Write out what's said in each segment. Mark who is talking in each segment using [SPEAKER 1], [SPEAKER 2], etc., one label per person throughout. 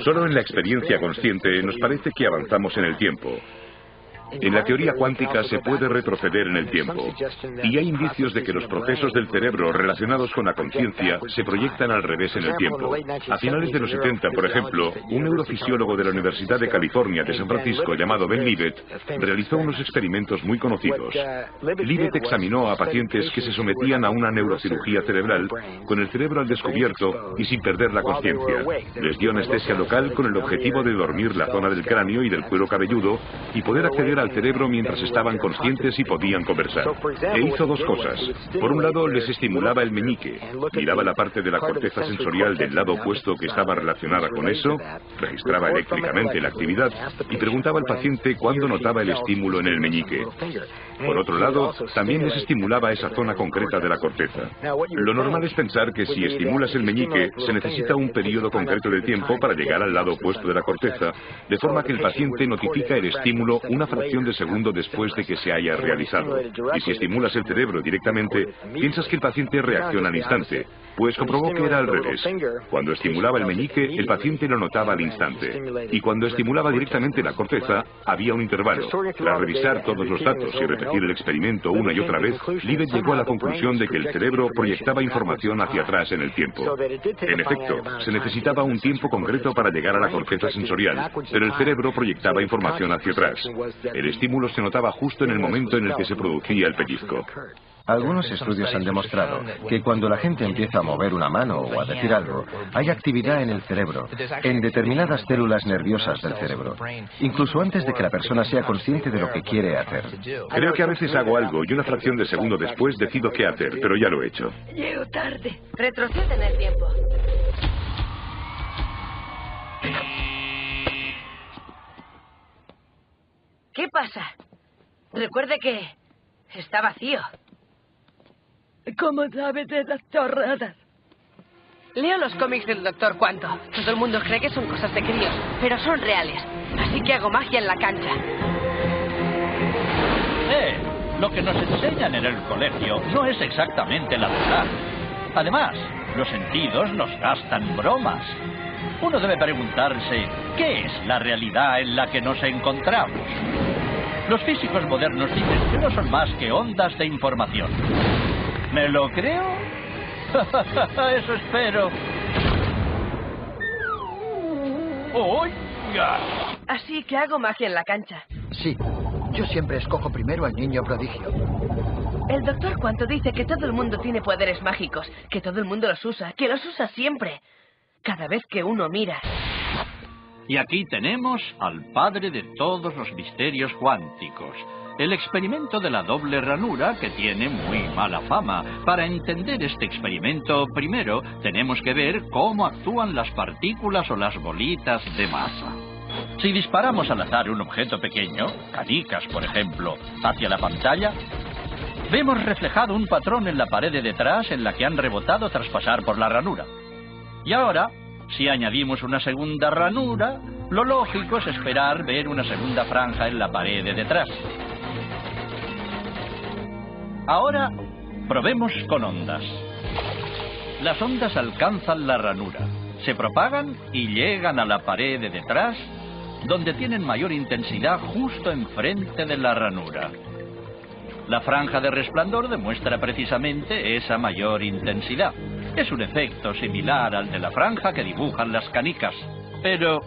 [SPEAKER 1] Solo en la experiencia consciente nos parece que avanzamos en el tiempo. En la teoría cuántica se puede retroceder en el tiempo, y hay indicios de que los procesos del cerebro relacionados con la conciencia se proyectan al revés en el tiempo. A finales de los 70, por ejemplo, un neurofisiólogo de la Universidad de California de San Francisco llamado Ben Libet realizó unos experimentos muy conocidos. Libet examinó a pacientes que se sometían a una neurocirugía cerebral con el cerebro al descubierto y sin perder la conciencia. Les dio anestesia local con el objetivo de dormir la zona del cráneo y del cuero cabelludo y poder acceder al cerebro mientras estaban conscientes y podían conversar. E hizo dos cosas. Por un lado, les estimulaba el meñique, miraba la parte de la corteza sensorial del lado opuesto que estaba relacionada con eso, registraba eléctricamente la actividad y preguntaba al paciente cuándo notaba el estímulo en el meñique. Por otro lado, también les estimulaba esa zona concreta de la corteza. Lo normal es pensar que si estimulas el meñique, se necesita un periodo concreto de tiempo para llegar al lado opuesto de la corteza, de forma que el paciente notifica el estímulo una fracción de segundo después de que se haya realizado. Y si estimulas el cerebro directamente, piensas que el paciente reacciona al instante, pues comprobó que era al revés. Cuando estimulaba el meñique, el paciente lo notaba al instante. Y cuando estimulaba directamente la corteza, había un intervalo. Tras revisar todos los datos y repetir el experimento una y otra vez, Libet llegó a la conclusión de que el cerebro proyectaba información hacia atrás en el tiempo. En efecto, se necesitaba un tiempo concreto para llegar a la corteza sensorial, pero el cerebro proyectaba información hacia atrás. El estímulo se notaba justo en el momento en el que se producía el pellizco.
[SPEAKER 2] Algunos estudios han demostrado que cuando la gente empieza a mover una mano o a decir algo, hay actividad en el cerebro, en determinadas células nerviosas del cerebro, incluso antes de que la persona sea consciente de lo que quiere hacer.
[SPEAKER 1] Creo que a veces hago algo y una fracción de segundo después decido qué hacer, pero ya lo he hecho.
[SPEAKER 3] Llego tarde. Retrocede en el tiempo. ¿Qué pasa? Recuerde que está vacío.
[SPEAKER 4] ¿Cómo sabe de Dr. Radar?
[SPEAKER 3] Leo los cómics del Dr. Quanto. Todo el mundo cree que son cosas de críos, pero son reales. Así que hago magia en la cancha.
[SPEAKER 5] Lo que nos enseñan en el colegio no es exactamente la verdad. Además, los sentidos nos gastan bromas. Uno debe preguntarse, ¿qué es la realidad en la que nos encontramos? Los físicos modernos dicen que no son más que ondas de información. ¿Me lo creo? Eso espero. ¡Oiga!
[SPEAKER 3] Así que hago magia en la cancha.
[SPEAKER 6] Sí, yo siempre escojo primero al niño prodigio.
[SPEAKER 3] El Dr. Quanto dice que todo el mundo tiene poderes mágicos, que todo el mundo los usa, que los usa siempre. Cada vez que uno mira.
[SPEAKER 5] Y aquí tenemos al padre de todos los misterios cuánticos. El experimento de la doble ranura, que tiene muy mala fama. Para entender este experimento, primero tenemos que ver cómo actúan las partículas o las bolitas de masa. Si disparamos al azar un objeto pequeño, canicas por ejemplo, hacia la pantalla, vemos reflejado un patrón en la pared de detrás en la que han rebotado tras pasar por la ranura. Y ahora, si añadimos una segunda ranura, lo lógico es esperar ver una segunda franja en la pared de detrás. Ahora, probemos con ondas. Las ondas alcanzan la ranura, se propagan y llegan a la pared de detrás, donde tienen mayor intensidad justo enfrente de la ranura. La franja de resplandor demuestra precisamente esa mayor intensidad. Es un efecto similar al de la franja que dibujan las canicas. Pero,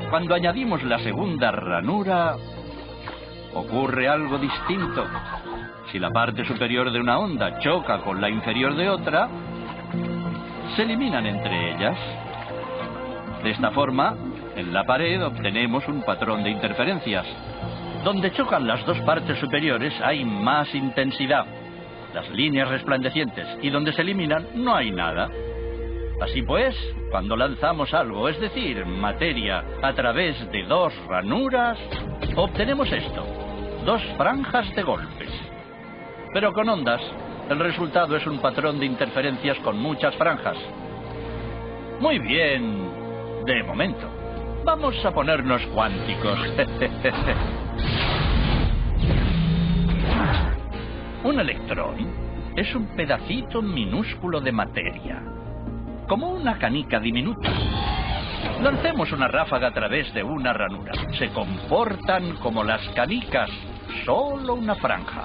[SPEAKER 5] cuando añadimos la segunda ranura, ocurre algo distinto. Si la parte superior de una onda choca con la inferior de otra, se eliminan entre ellas. De esta forma, en la pared obtenemos un patrón de interferencias. Donde chocan las dos partes superiores hay más intensidad, las líneas resplandecientes, y donde se eliminan no hay nada. Así pues, cuando lanzamos algo, es decir, materia, a través de dos ranuras, obtenemos esto, dos franjas de golpes. Pero con ondas, el resultado es un patrón de interferencias con muchas franjas. Muy bien, de momento. Vamos a ponernos cuánticos. Un electrón es un pedacito minúsculo de materia, como una canica diminuta. Lancemos una ráfaga a través de una ranura. Se comportan como las canicas, solo una franja.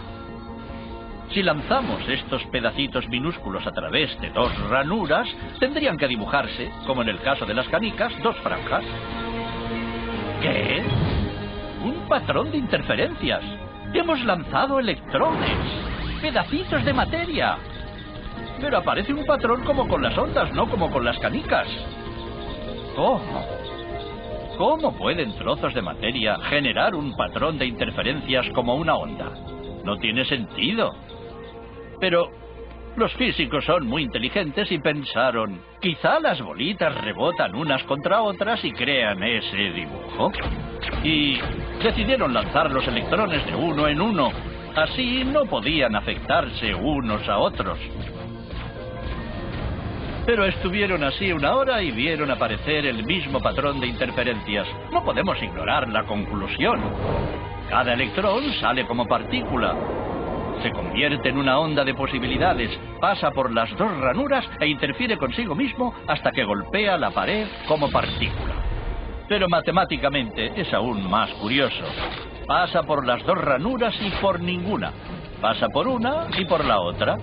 [SPEAKER 5] Si lanzamos estos pedacitos minúsculos a través de dos ranuras, tendrían que dibujarse, como en el caso de las canicas, dos franjas. ¿Qué? Un patrón de interferencias. Hemos lanzado electrones, pedacitos de materia. Pero aparece un patrón como con las ondas, no como con las canicas. ¿Cómo? ¿Cómo pueden trozos de materia generar un patrón de interferencias como una onda? No tiene sentido. Pero los físicos son muy inteligentes y pensaron, quizá las bolitas rebotan unas contra otras y crean ese dibujo. Y decidieron lanzar los electrones de uno en uno. Así no podían afectarse unos a otros. Pero estuvieron así una hora y vieron aparecer el mismo patrón de interferencias. No podemos ignorar la conclusión. Cada electrón sale como partícula. Se convierte en una onda de posibilidades, pasa por las dos ranuras e interfiere consigo mismo hasta que golpea la pared como partícula. Pero matemáticamente es aún más curioso. Pasa por las dos ranuras y por ninguna. Pasa por una y por la otra.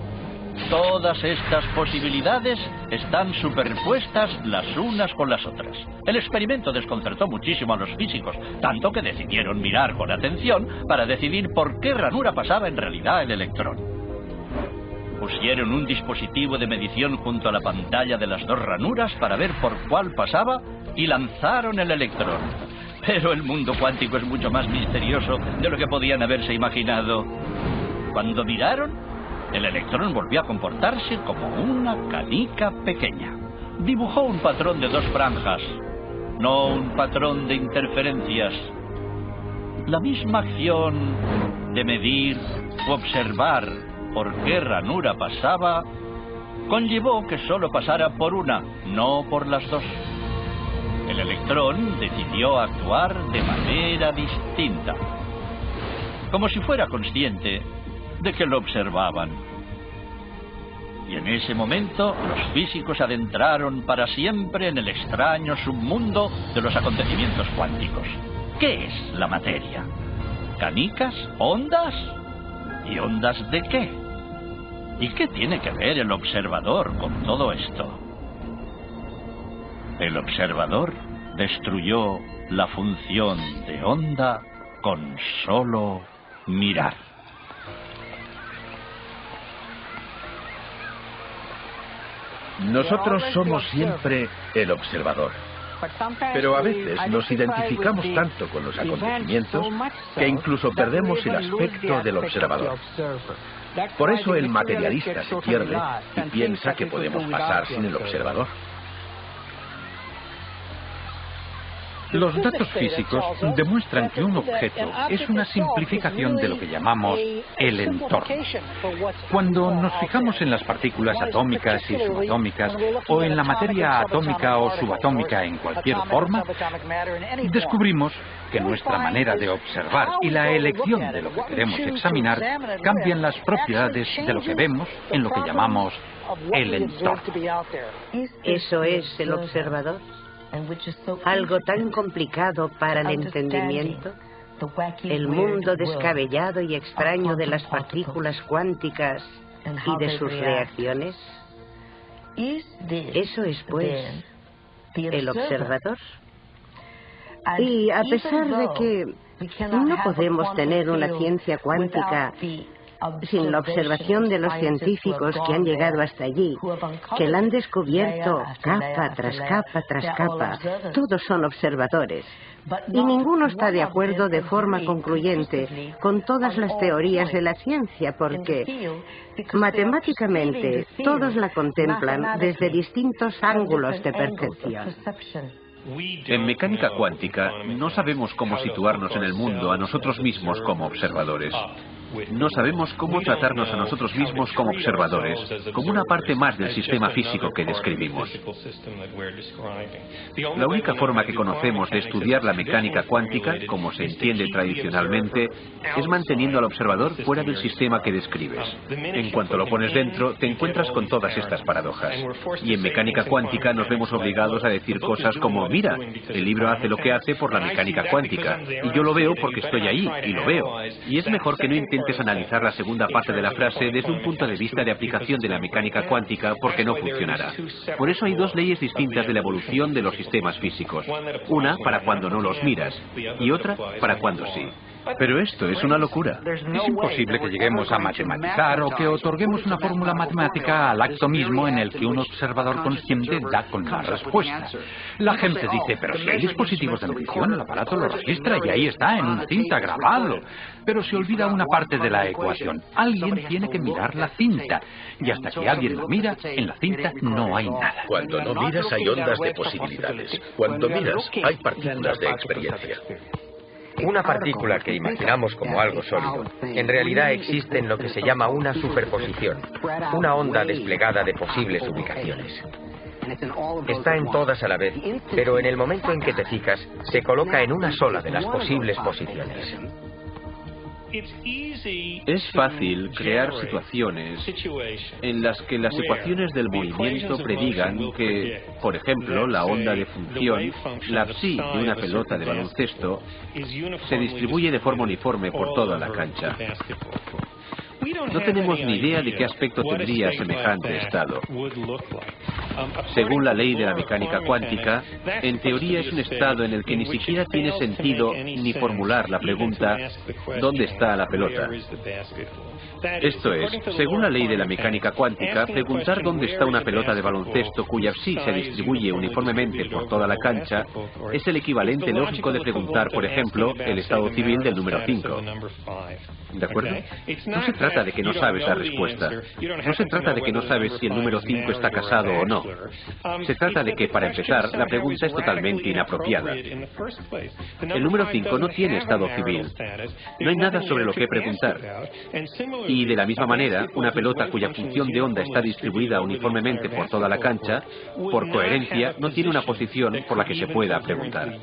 [SPEAKER 5] Todas estas posibilidades están superpuestas las unas con las otras. El experimento desconcertó muchísimo a los físicos, tanto que decidieron mirar con atención para decidir por qué ranura pasaba en realidad el electrón. Pusieron un dispositivo de medición junto a la pantalla de las dos ranuras para ver por cuál pasaba y lanzaron el electrón. Pero el mundo cuántico es mucho más misterioso de lo que podían haberse imaginado. Cuando miraron, el electrón volvió a comportarse como una canica pequeña. Dibujó un patrón de dos franjas, no un patrón de interferencias. La misma acción de medir u observar por qué ranura pasaba conllevó que solo pasara por una, no por las dos. El electrón decidió actuar de manera distinta, como si fuera consciente de que lo observaban. Y en ese momento los físicos adentraron para siempre en el extraño submundo de los acontecimientos cuánticos. ¿Qué es la materia? ¿Canicas? ¿Ondas? ¿Y ondas de qué? ¿Y qué tiene que ver el observador con todo esto? El observador destruyó la función de onda con solo mirar.
[SPEAKER 7] Nosotros somos siempre el observador. Pero a veces nos identificamos tanto con los acontecimientos que incluso perdemos el aspecto del observador. Por eso el materialista se pierde y piensa que podemos pasar sin el observador.
[SPEAKER 8] Los datos físicos demuestran que un objeto es una simplificación de lo que llamamos el entorno. Cuando nos fijamos en las partículas atómicas y subatómicas, o en la materia atómica o subatómica en cualquier forma, descubrimos que nuestra manera de observar y la elección de lo que queremos examinar cambian las propiedades de lo que vemos en lo que llamamos el entorno.
[SPEAKER 9] ¿Eso es el observador? Algo tan complicado para el entendimiento, el mundo descabellado y extraño de las partículas cuánticas y de sus reacciones. Eso es, pues, el observador. Y a pesar de que no podemos tener una ciencia cuántica sin la observación de los científicos que han llegado hasta allí, que la han descubierto capa tras capa tras capa, todos son observadores. Y ninguno está de acuerdo de forma concluyente con todas las teorías de la ciencia, porque matemáticamente todos la contemplan desde distintos ángulos de percepción.
[SPEAKER 10] En mecánica cuántica no sabemos cómo situarnos en el mundo a nosotros mismos como observadores. No sabemos cómo tratarnos a nosotros mismos como observadores, como una parte más del sistema físico que describimos. La única forma que conocemos de estudiar la mecánica cuántica, como se entiende tradicionalmente, es manteniendo al observador fuera del sistema que describes. En cuanto lo pones dentro, te encuentras con todas estas paradojas. Y en mecánica cuántica nos vemos obligados a decir cosas como, mira, el libro hace lo que hace por la mecánica cuántica, y yo lo veo porque estoy ahí, y lo veo. Y es mejor que no intentes analizar la segunda parte de la frase desde un punto de vista de aplicación de la mecánica cuántica, porque no funcionará. Por eso hay dos leyes distintas de la evolución de los sistemas físicos. Una para cuando no los miras, y otra para cuando sí.
[SPEAKER 8] Pero esto es una locura. Es imposible que lleguemos a matematizar o que otorguemos una fórmula matemática al acto mismo en el que un observador consciente da con la respuesta. La gente dice, pero si hay dispositivos de medición, el aparato lo registra y ahí está, en una cinta, grabado. Pero se olvida una parte de la ecuación. Alguien tiene que mirar la cinta. Y hasta que alguien lo mira, en la cinta no hay nada.
[SPEAKER 7] Cuando no miras hay ondas de posibilidades. Cuando miras hay partículas de experiencia.
[SPEAKER 11] Una partícula que imaginamos como algo sólido, en realidad existe en lo que se llama una superposición, una onda desplegada de posibles ubicaciones. Está en todas a la vez, pero en el momento en que te fijas, se coloca en una sola de las posibles posiciones.
[SPEAKER 10] Es fácil crear situaciones en las que las ecuaciones del movimiento predigan que, por ejemplo, la onda de función, la psi de una pelota de baloncesto, se distribuye de forma uniforme por toda la cancha. No tenemos ni idea de qué aspecto tendría semejante estado. Según la ley de la mecánica cuántica, en teoría es un estado en el que ni siquiera tiene sentido ni formular la pregunta ¿dónde está la pelota? Esto es, según la ley de la mecánica cuántica, preguntar dónde está una pelota de baloncesto cuya psi se distribuye uniformemente por toda la cancha es el equivalente lógico de preguntar, por ejemplo, el estado civil del número 5. ¿De acuerdo? No se trata de que no sabes la respuesta. No se trata de que no sabes si el número 5 está casado o no. Se trata de que, para empezar, la pregunta es totalmente inapropiada. El número 5 no tiene estado civil. No hay nada sobre lo que preguntar. Y de la misma manera, una pelota cuya función de onda está distribuida uniformemente por toda la cancha, por coherencia, no tiene una posición por la que se pueda preguntar.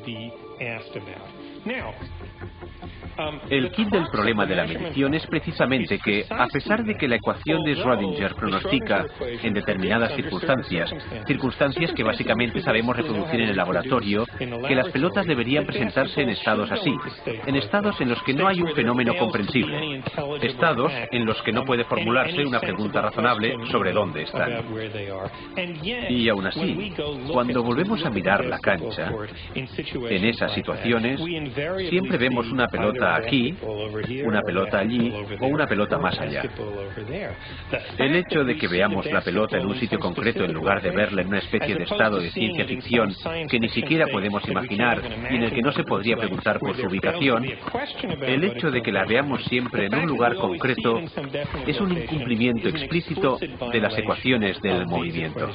[SPEAKER 10] El kit del problema de la medición es precisamente que, a pesar de que la ecuación de Schrödinger pronostica en determinadas circunstancias que básicamente sabemos reproducir en el laboratorio, que las pelotas deberían presentarse en estados así, en estados en los que no hay un fenómeno comprensible, estados en los que no puede formularse una pregunta razonable sobre dónde están. Y aún así, cuando volvemos a mirar la cancha, en esas situaciones, siempre vemos una pelota aquí, una pelota allí o una pelota más allá. El hecho de que veamos la pelota en un sitio concreto en lugar de verla en una especie de estado de ciencia ficción que ni siquiera podemos imaginar y en el que no se podría preguntar por su ubicación, el hecho de que la veamos siempre en un lugar concreto es un incumplimiento explícito de las ecuaciones del movimiento.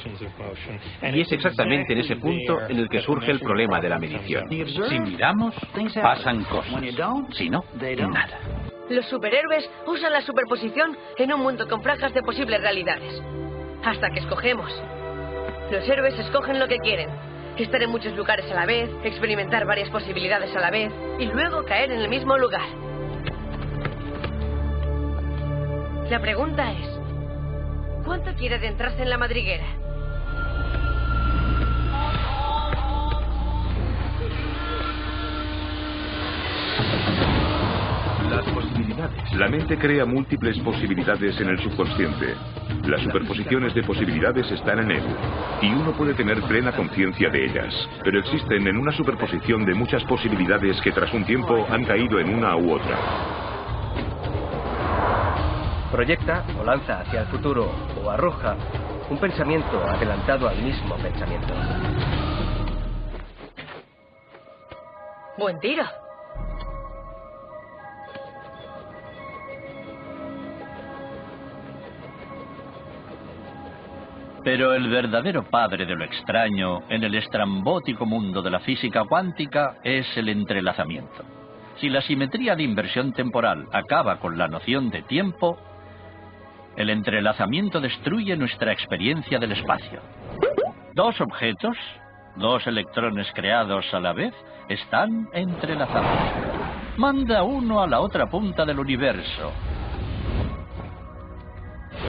[SPEAKER 10] Y es exactamente en ese punto en el que surge el problema de la medición.
[SPEAKER 8] Si miramos, pasan cosas. Si no, nada.
[SPEAKER 3] Los superhéroes usan la superposición en un mundo con franjas de posibles realidades. Hasta que escogemos. Los héroes escogen lo que quieren. Estar en muchos lugares a la vez, experimentar varias posibilidades a la vez y luego caer en el mismo lugar. La pregunta es, ¿cuánto quiere adentrarse en la madriguera?
[SPEAKER 1] Las posibilidades. La mente crea múltiples posibilidades en el subconsciente. Las superposiciones de posibilidades están en él, y uno puede tener plena conciencia de ellas. Pero existen en una superposición de muchas posibilidades que tras un tiempo han caído en una u otra.
[SPEAKER 11] Proyecta o lanza hacia el futuro o arroja un pensamiento adelantado al mismo pensamiento.
[SPEAKER 3] Buen tiro.
[SPEAKER 5] Pero el verdadero padre de lo extraño en el estrambótico mundo de la física cuántica es el entrelazamiento. Si la simetría de inversión temporal acaba con la noción de tiempo, el entrelazamiento destruye nuestra experiencia del espacio. Dos objetos, dos electrones creados a la vez, están entrelazados. Manda uno a la otra punta del universo